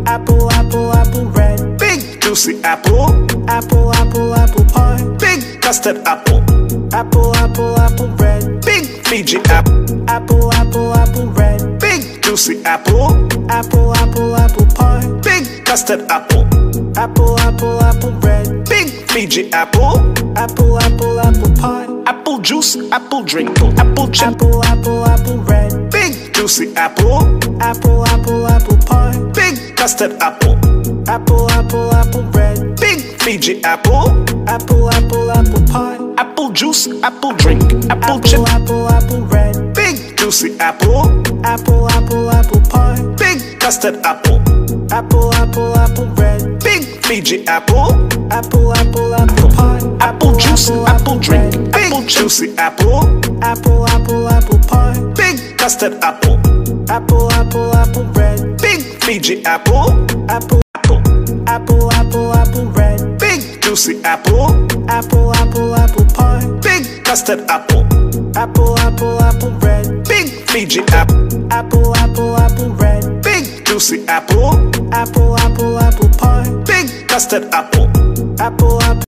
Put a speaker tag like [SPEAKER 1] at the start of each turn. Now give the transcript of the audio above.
[SPEAKER 1] apple, apple, apple red.
[SPEAKER 2] big juicy apple,
[SPEAKER 1] Apple, apple, apple pie.
[SPEAKER 2] big custard apple,
[SPEAKER 1] Apple, apple, apple red.
[SPEAKER 2] big Fiji apple,
[SPEAKER 1] Apple, apple, apple red.
[SPEAKER 2] big juicy apple,
[SPEAKER 1] Apple, apple, apple pie.
[SPEAKER 2] big custard apple,
[SPEAKER 1] Apple, apple, apple red.
[SPEAKER 2] big Fiji apple,
[SPEAKER 1] Apple, apple, apple pie.
[SPEAKER 2] apple juice, apple drink, apple chip,
[SPEAKER 1] Apple, apple, apple red.
[SPEAKER 2] big juicy apple,
[SPEAKER 1] Apple, apple, apple pie.
[SPEAKER 2] big custard apple,
[SPEAKER 1] Apple, apple, apple red.
[SPEAKER 2] big Fiji apple,
[SPEAKER 1] Apple, apple, apple pie.
[SPEAKER 2] apple juice, apple drink, apple chip,
[SPEAKER 1] Apple, apple red.
[SPEAKER 2] big juicy apple,
[SPEAKER 1] Apple, apple, apple pie.
[SPEAKER 2] big custard apple,
[SPEAKER 1] Apple, apple, apple red.
[SPEAKER 2] big Fiji apple,
[SPEAKER 1] Apple, apple, apple pie.
[SPEAKER 2] apple juice, apple drink,
[SPEAKER 1] red.
[SPEAKER 2] big juicy apple,
[SPEAKER 1] Apple, apple, apple pie.
[SPEAKER 2] big custard apple,
[SPEAKER 1] Apple, apple, apple red.
[SPEAKER 2] big Fiji apple,
[SPEAKER 1] Apple,
[SPEAKER 2] apple,
[SPEAKER 1] apple, apple, apple red.
[SPEAKER 2] big juicy apple,
[SPEAKER 1] Apple, apple, apple pie.
[SPEAKER 2] big custard apple,
[SPEAKER 1] Apple, apple, apple red.
[SPEAKER 2] big Fiji apple,
[SPEAKER 1] Apple, apple, apple red.
[SPEAKER 2] big juicy apple,
[SPEAKER 1] Apple, apple, apple pie.
[SPEAKER 2] big custard apple,
[SPEAKER 1] Apple, apple.